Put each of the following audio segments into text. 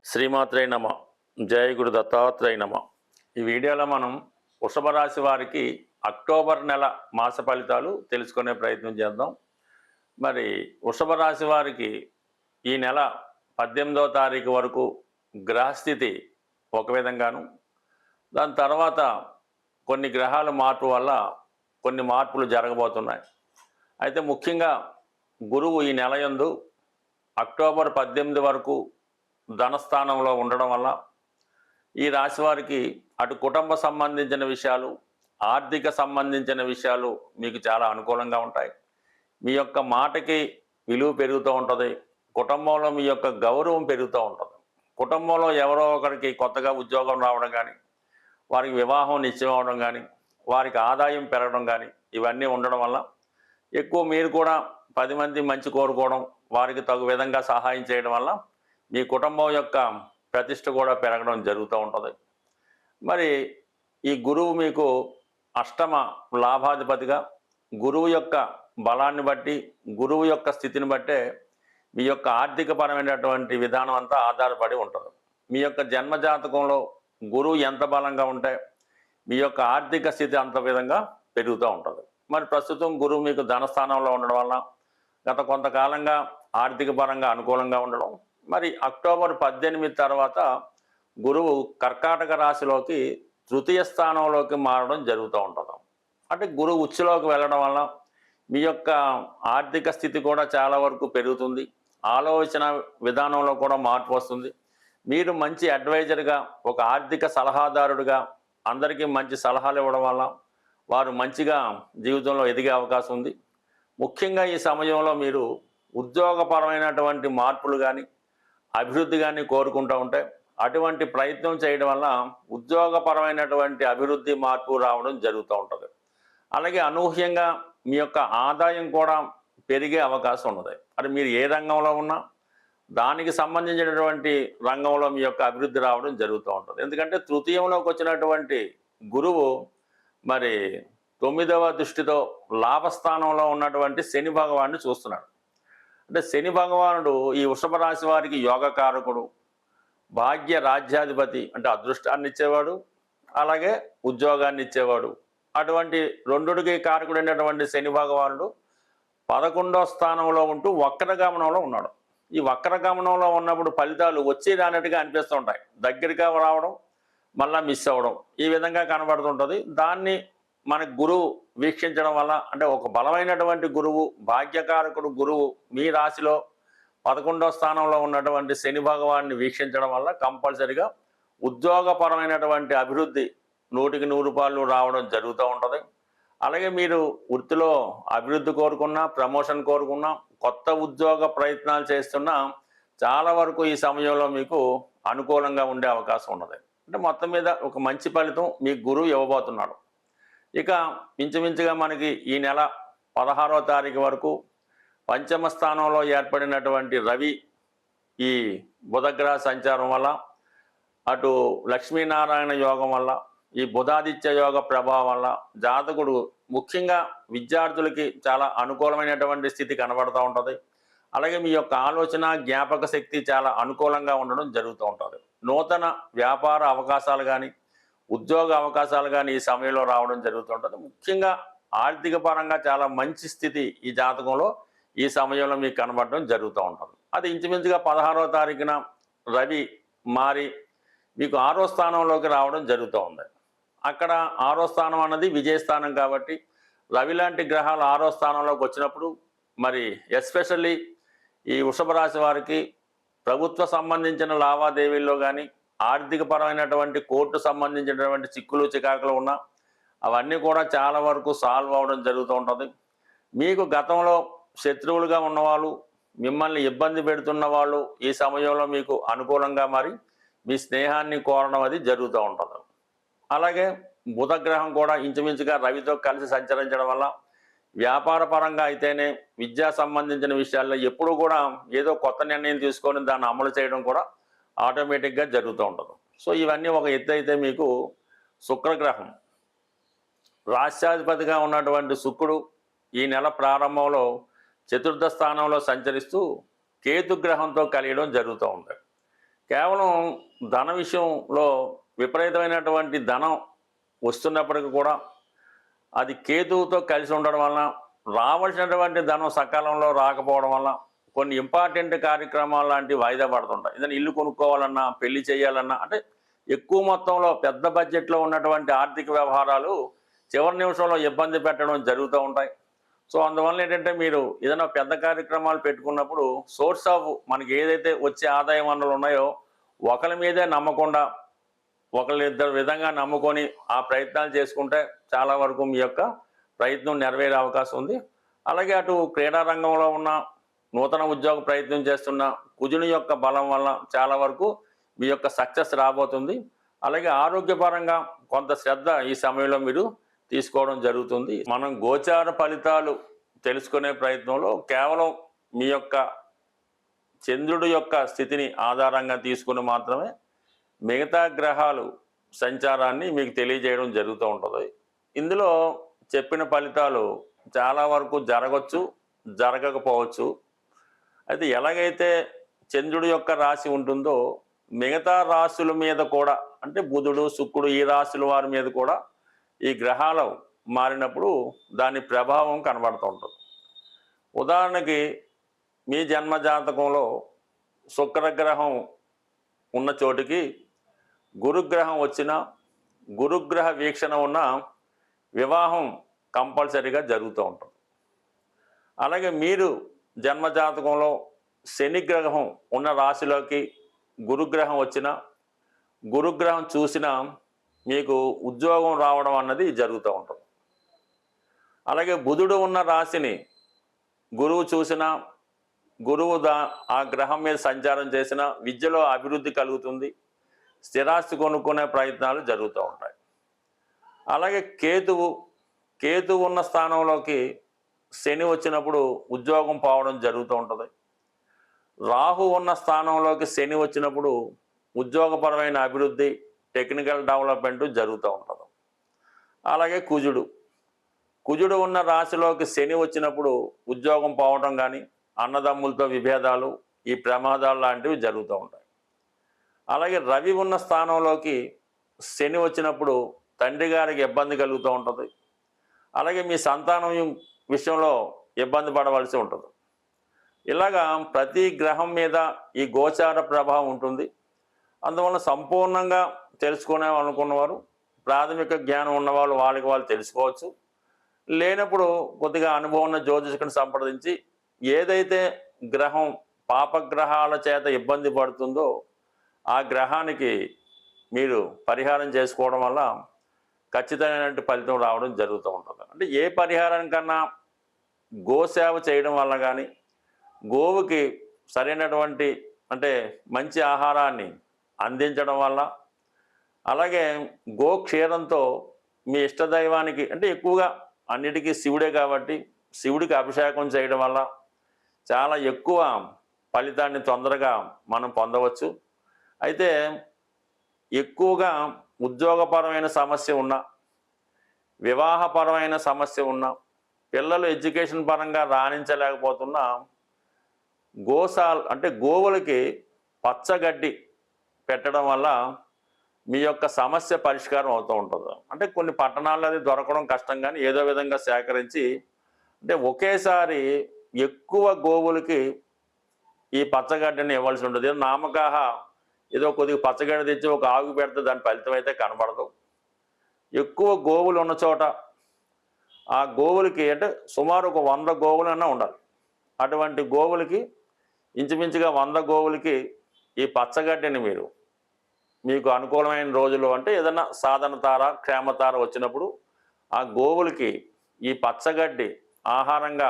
శ్రీమాత్రే నమ. జయ గురు దత్తాత్రేయ నమ. ఈ వీడియోలో మనం వృషభ రాశి వారికి అక్టోబర్ నెల మాస ఫలితాలు తెలుసుకునే ప్రయత్నం చేద్దాం. మరి వృషభ రాశి వారికి ఈ నెల 18వ తారీఖు వరకు గ్రహస్థితి ఒక విధంగాను, దాని తర్వాత కొన్ని గ్రహాల మార్పు వల్ల కొన్ని మార్పులు జరగబోతున్నాయి. అయితే ముఖ్యంగా గురువు ఈ నెల యందు అక్టోబర్ 18 వరకు ధనస్థానంలో ఉండడం వల్ల ఈ రాశి వారికి అటు కుటుంబ సంబంధించిన విషయాలు, ఆర్థిక సంబంధించిన విషయాలు మీకు చాలా అనుకూలంగా ఉంటాయి. మీ యొక్క మాటకి విలువ పెరుగుతూ ఉంటుంది. కుటుంబంలో మీ యొక్క గౌరవం పెరుగుతూ ఉంటుంది. కుటుంబంలో ఎవరో ఒకరికి కొత్తగా ఉద్యోగం రావడం కానీ, వారికి వివాహం నిశ్చయం అవడం కానీ, వారికి ఆదాయం పెరగడం కానీ, ఇవన్నీ ఉండడం వల్ల ఎక్కువ మీరు కూడా 10 మంది మంచి కోరుకోవడం, వారికి తగు విధంగా సహాయం చేయడం వల్ల మీ కుటుంబం యొక్క ప్రతిష్ట కూడా పెరగడం జరుగుతూ ఉంటుంది. మరి ఈ గురువు మీకు అష్టమ లాభాధిపతిగా, గురువు యొక్క బలాన్ని బట్టి, గురువు యొక్క స్థితిని బట్టే మీ యొక్క ఆర్థికపరమైనటువంటి విధానం అంతా ఆధారపడి ఉంటుంది. మీ యొక్క జన్మజాతకంలో గురువు ఎంత బలంగా ఉంటే మీ యొక్క ఆర్థిక స్థితి అంత విధంగా పెరుగుతూ ఉంటుంది. మరి ప్రస్తుతం గురువు మీకు ధనస్థానంలో ఉండడం వల్ల గత కొంతకాలంగా ఆర్థిక పరంగా అనుకూలంగా ఉండడం, మరి అక్టోబర్ 18 తర్వాత గురువు కర్కాటక రాశిలోకి తృతీయ స్థానంలోకి మారడం జరుగుతూ ఉంటుంది. అంటే గురువు ఉచ్చులోకి వెళ్ళడం వల్ల మీ యొక్క ఆర్థిక స్థితి కూడా చాలా వరకు పెరుగుతుంది. ఆలోచన విధానంలో కూడా మార్పు వస్తుంది. మీరు మంచి అడ్వైజర్గా, ఒక ఆర్థిక సలహాదారుడిగా అందరికీ మంచి సలహాలు ఇవ్వడం వల్ల వారు మంచిగా జీవితంలో ఎదిగే అవకాశం ఉంది. ముఖ్యంగా ఈ సమయంలో మీరు ఉద్యోగపరమైనటువంటి మార్పులు కానీ, అభివృద్ధి కానీ కోరుకుంటూ ఉంటే అటువంటి ప్రయత్నం చేయడం వల్ల ఉద్యోగపరమైనటువంటి అభివృద్ధి మార్పు రావడం జరుగుతూ ఉంటుంది. అలాగే అనూహ్యంగా మీ యొక్క ఆదాయం కూడా పెరిగే అవకాశం ఉన్నది. అది మీరు ఏ రంగంలో ఉన్నా దానికి సంబంధించినటువంటి రంగంలో మీ యొక్క అభివృద్ధి రావడం జరుగుతూ ఉంటుంది. ఎందుకంటే తృతీయంలోకి వచ్చినటువంటి గురువు మరి 9వ దృష్టితో లాభస్థానంలో ఉన్నటువంటి శని భగవాన్ని చూస్తున్నాడు. అంటే శని భగవానుడు ఈ వృషభ రాశి వారికి యోగకారకుడు, భాగ్య రాజ్యాధిపతి, అంటే అదృష్టాన్ని ఇచ్చేవాడు, అలాగే ఉద్యోగాన్ని ఇచ్చేవాడు. అటువంటి రెండుడికి కారకుడైనటువంటి శని భగవానుడు 11వ స్థానంలో ఉంటూ వక్రగమనంలో ఉన్నాడు. ఈ వక్రగమనంలో ఉన్నప్పుడు ఫలితాలు వచ్చి రానట్టుగా అనిపిస్తూ ఉంటాయి. దగ్గరగా రావడం, మళ్ళీ మిస్ అవ్వడం, ఈ విధంగా కనబడుతుంటుంది. దాన్ని మన గురువు వీక్షించడం వల్ల, అంటే ఒక బలమైనటువంటి గురువు, భాగ్యకారకుడు గురువు మీ రాశిలో 11వ స్థానంలో ఉన్నటువంటి శని భగవాన్ని వీక్షించడం వల్ల కంపల్సరిగా ఉద్యోగపరమైనటువంటి అభివృద్ధి 100కి 100 రావడం జరుగుతూ ఉంటుంది. అలాగే మీరు వృత్తిలో అభివృద్ధి కోరుకున్నా, ప్రమోషన్ కోరుకున్నా, కొత్త ఉద్యోగ ప్రయత్నాలు చేస్తున్నా చాలా వరకు ఈ సమయంలో మీకు అనుకూలంగా ఉండే అవకాశం ఉన్నది. అంటే మొత్తం మీద ఒక మంచి ఫలితం మీ గురువు ఇవ్వబోతున్నాడు. ఇక ఇంచుమించుగా మనకి ఈ నెల 16వ తారీఖు వరకు పంచమ స్థానంలో ఏర్పడినటువంటి రవి ఈ బుధగ్రహ సంచారం వల్ల, అటు లక్ష్మీనారాయణ యోగం వల్ల, ఈ బుధాదిత్య యోగ ప్రభావం వల్ల జాతకుడు ముఖ్యంగా విద్యార్థులకి చాలా అనుకూలమైనటువంటి స్థితి కనబడుతూ ఉంటుంది. అలాగే మీ యొక్క ఆలోచన, జ్ఞాపక శక్తి చాలా అనుకూలంగా ఉండడం జరుగుతూ ఉంటుంది. నూతన వ్యాపార అవకాశాలు కానీ, ఉద్యోగ అవకాశాలు కానీ ఈ సమయంలో రావడం జరుగుతుంటుంది. ముఖ్యంగా ఆర్థిక పరంగా చాలా మంచి స్థితి ఈ జాతకంలో ఈ సమయంలో మీకు కనబడడం జరుగుతూ ఉంటుంది. అది ఇంచుమించుగా 16వ తారీఖున రవి మారి మీకు 6వ స్థానంలోకి రావడం జరుగుతూ ఉంది. అక్కడ 6వ స్థానం అన్నది విజయస్థానం కాబట్టి రవి లాంటి గ్రహాలు 6వ స్థానంలోకి వచ్చినప్పుడు మరి ఎస్పెషల్లీ ఈ వృషభ రాశి వారికి ప్రభుత్వ సంబంధించిన లావాదేవీల్లో కానీ, ఆర్థిక పరమైనటువంటి కోర్టు సంబంధించినటువంటి చిక్కులు చికాకులు ఉన్నా అవన్నీ కూడా చాలా వరకు సాల్వ్ అవ్వడం జరుగుతూ ఉంటుంది. మీకు గతంలో శత్రువులుగా ఉన్నవాళ్ళు, మిమ్మల్ని ఇబ్బంది పెడుతున్న వాళ్ళు ఈ సమయంలో మీకు అనుకూలంగా మారి మీ స్నేహాన్ని కోరడం అది జరుగుతూ ఉంటుంది. అలాగే బుధగ్రహం కూడా ఇంచుమించుగా రవితో కలిసి సంచరించడం వల్ల వ్యాపార పరంగా అయితేనే, విద్యా సంబంధించిన విషయాల్లో ఎప్పుడు కూడా ఏదో కొత్త నిర్ణయం తీసుకొని దాన్ని అమలు చేయడం కూడా ఆటోమేటిక్గా జరుగుతూ ఉంటుంది. సో ఇవన్నీ ఒక ఎత్తు అయితే, మీకు శుక్రగ్రహం రాష్ట్రాధిపతిగా ఉన్నటువంటి శుక్రుడు ఈ నెల ప్రారంభంలో చతుర్థ స్థానంలో సంచరిస్తూ కేతుగ్రహంతో కలియడం జరుగుతూ ఉంది. కేవలం ధన విషయంలో విపరీతమైనటువంటి ధనం వస్తున్నప్పటికీ కూడా అది కేతువుతో కలిసి ఉండడం వలన రావాల్సినటువంటి ధనం సకాలంలో రాకపోవడం వల్ల కొన్ని ఇంపార్టెంట్ కార్యక్రమాలు లాంటివి వాయిదా పడుతుంటాయి. ఏదైనా ఇల్లు కొనుక్కోవాలన్నా, పెళ్లి చేయాలన్నా, అంటే ఎక్కువ మొత్తంలో పెద్ద బడ్జెట్లో ఉన్నటువంటి ఆర్థిక వ్యవహారాలు చివరి నిమిషంలో ఇబ్బంది పెట్టడం జరుగుతూ ఉంటాయి. సో అందువల్ల ఏంటంటే మీరు ఏదైనా పెద్ద కార్యక్రమాలు పెట్టుకున్నప్పుడు సోర్స్ ఆఫ్ మనకి ఏదైతే వచ్చే ఆదాయ వనరులు ఉన్నాయో ఒకరి మీదే నమ్మకుండా ఒకళ్ళిద్దరు విధంగా నమ్ముకొని ఆ ప్రయత్నాలు చేసుకుంటే చాలా వరకు మీ యొక్క ప్రయత్నం నెరవేరే అవకాశం ఉంది. అలాగే అటు క్రీడా రంగంలో ఉన్న నూతన ఉద్యోగ ప్రయత్నం చేస్తున్న కుజుని యొక్క బలం వల్ల చాలా వరకు మీ యొక్క సక్సెస్ రాబోతుంది. అలాగే ఆరోగ్యపరంగా కొంత శ్రద్ధ ఈ సమయంలో మీరు తీసుకోవడం జరుగుతుంది. మనం గోచార ఫలితాలు తెలుసుకునే ప్రయత్నంలో కేవలం మీ యొక్క చంద్రుడి యొక్క స్థితిని ఆధారంగా తీసుకుని మాత్రమే మిగతా గ్రహాలు సంచారాన్ని మీకు తెలియజేయడం జరుగుతూ ఉంటుంది. ఇందులో చెప్పిన ఫలితాలు చాలా వరకు జరగవచ్చు, జరగకపోవచ్చు. అయితే ఎలాగైతే చంద్రుడి యొక్క రాశి ఉంటుందో మిగతా రాశుల మీద కూడా, అంటే బుధుడు, శుక్రుడు ఈ రాశుల వారి మీద కూడా ఈ గ్రహాలు మారినప్పుడు దాని ప్రభావం కనబడుతూ ఉంటుంది. ఉదాహరణకి మీ జన్మజాతకంలో శుక్రగ్రహం ఉన్న చోటికి గురుగ్రహం వచ్చినా, గురుగ్రహ వీక్షణ ఉన్న వివాహం కంపల్సరీగా జరుగుతూ ఉంటుంది. అలాగే మీరు జన్మజాతకంలో శనిగ్రహం ఉన్న రాశిలోకి గురుగ్రహం వచ్చినా, గురుగ్రహం చూసినా మీకు ఉద్యోగం రావడం అన్నది జరుగుతూ ఉంటుంది. అలాగే బుధుడు ఉన్న రాశిని గురువు చూసినా, గురువు ఆ గ్రహం మీద సంచారం చేసిన విద్యలో అభివృద్ధి కలుగుతుంది, స్థిరాస్తి కొనుక్కునే ప్రయత్నాలు జరుగుతూ ఉంటాయి. అలాగే కేతువు ఉన్న స్థానంలోకి శని వచ్చినప్పుడు ఉద్యోగం పోవడం జరుగుతూ ఉంటుంది. రాహు ఉన్న స్థానంలోకి శని వచ్చినప్పుడు ఉద్యోగపరమైన అభివృద్ధి, టెక్నికల్ డెవలప్మెంట్ జరుగుతూ ఉంటుంది. అలాగే కుజుడు ఉన్న రాశిలోకి శని వచ్చినప్పుడు ఉద్యోగం పోవడం కానీ, అన్నదమ్ములతో విభేదాలు, ఈ ప్రమాదాలు లాంటివి జరుగుతూ ఉంటాయి. అలాగే రవి ఉన్న స్థానంలోకి శని వచ్చినప్పుడు తండ్రి గారికి ఇబ్బంది కలుగుతూ ఉంటుంది. అలాగే మీ సంతానం విషయంలో ఇబ్బంది పడవలసి ఉంటుంది. ఇలాగా ప్రతి గ్రహం మీద ఈ గోచార ప్రభావం ఉంటుంది. అందువల్ల సంపూర్ణంగా తెలుసుకునేవాళ్ళనుకున్నవారు, ప్రాథమిక జ్ఞానం ఉన్నవాళ్ళు వాళ్ళకి వాళ్ళు తెలుసుకోవచ్చు. లేనప్పుడు కొద్దిగా అనుభవం ఉన్న జ్యోతిష్కుని సంప్రదించి ఏదైతే గ్రహం పాపగ్రహాల చేత ఇబ్బంది పడుతుందో ఆ గ్రహానికి మీరు పరిహారం చేసుకోవడం వల్ల ఖచ్చితమైనటువంటి ఫలితం రావడం జరుగుతూ ఉంటుంది. అంటే ఏ పరిహారం కన్నా గోసేవ చేయడం వల్ల కానీ, గోవుకి సరైనటువంటి అంటే మంచి ఆహారాన్ని అందించడం వల్ల, అలాగే గోక్షీరంతో మీ ఇష్టదైవానికి, అంటే ఎక్కువగా అన్నిటికీ శివుడే కాబట్టి శివుడికి అభిషేకం చేయడం వల్ల చాలా ఎక్కువ ఫలితాన్ని తొందరగా మనం పొందవచ్చు. అయితే ఎక్కువగా ఉద్యోగపరమైన సమస్య ఉన్నా, వివాహపరమైన సమస్య ఉన్నా, పిల్లలు ఎడ్యుకేషన్ పరంగా రాణించలేకపోతున్నా అంటే గోవులకి పచ్చగడ్డి పెట్టడం వల్ల మీ యొక్క సమస్య పరిష్కారం అవుతూ ఉంటుంది. అంటే కొన్ని పట్టణాల్లో అది దొరకడం కష్టం, కానీ ఏదో విధంగా సేకరించి, అంటే ఒకేసారి ఎక్కువ గోవులకి ఈ పచ్చగడ్డిని ఇవ్వాల్సి ఉంటుంది. నామకాహ ఏదో కొద్దిగా పచ్చగడ్డి తెచ్చి ఒక ఆవు పెడితే దాని ఫలితం అయితే కనబడదు. ఎక్కువ గోవులు ఉన్న చోట ఆ గోవులకి, అంటే సుమారు ఒక 100 గోవులన్నా ఉండాలి. అటువంటి గోవులకి ఇంచుమించుగా 100 గోవులకి ఈ పచ్చగడ్డిని మీకు అనుకూలమైన రోజుల్లో, అంటే ఏదైనా సాధన తార, క్షేమతార వచ్చినప్పుడు ఆ గోవులకి ఈ పచ్చగడ్డి ఆహారంగా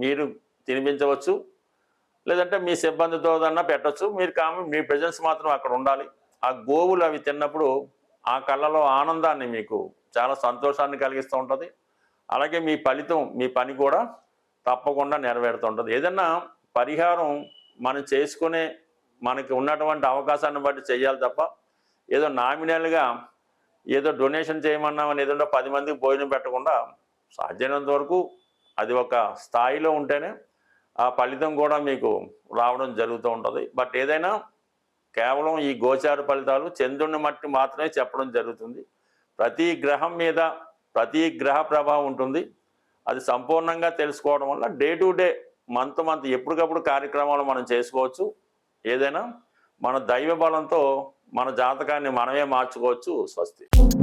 మీరు తినిపించవచ్చు. లేదంటే మీ సిబ్బందితో పెట్టచ్చు. మీ ప్రెజెన్స్ మాత్రం అక్కడ ఉండాలి. ఆ గోవులు అవి తిన్నప్పుడు ఆ కళ్ళలో ఆనందాన్ని, మీకు చాలా సంతోషాన్ని కలిగిస్తూ ఉంటుంది. అలాగే మీ ఫలితం, మీ పని కూడా తప్పకుండా నెరవేరుతుంటుంది. ఏదన్నా పరిహారం మనం చేసుకునే మనకి ఉన్నటువంటి అవకాశాన్ని బట్టి చేయాలి తప్ప ఏదో నామినల్గా ఏదో డొనేషన్ చేయమన్నామని ఏదో 10 మందికి భోజనం పెట్టకుండా సాధ్యమైనంత వరకు అది ఒక స్థాయిలో ఉంటేనే ఆ ఫలితం కూడా మీకు రావడం జరుగుతూ ఉంటుంది. బట్ ఏదైనా కేవలం ఈ గోచార ఫలితాలు చంద్రుని మట్టి మాత్రమే చెప్పడం జరుగుతుంది. ప్రతి గ్రహం మీద ప్రతి గ్రహ ప్రభావం ఉంటుంది. అది సంపూర్ణంగా తెలుసుకోవడం వల్ల డే టు డే మంత్ ఎప్పటికప్పుడు కార్యక్రమాలు మనం చేసుకోవచ్చు. ఏదైనా మన దైవ బలంతో మన జాతకాన్ని మనమే మార్చుకోవచ్చు. స్వస్తి.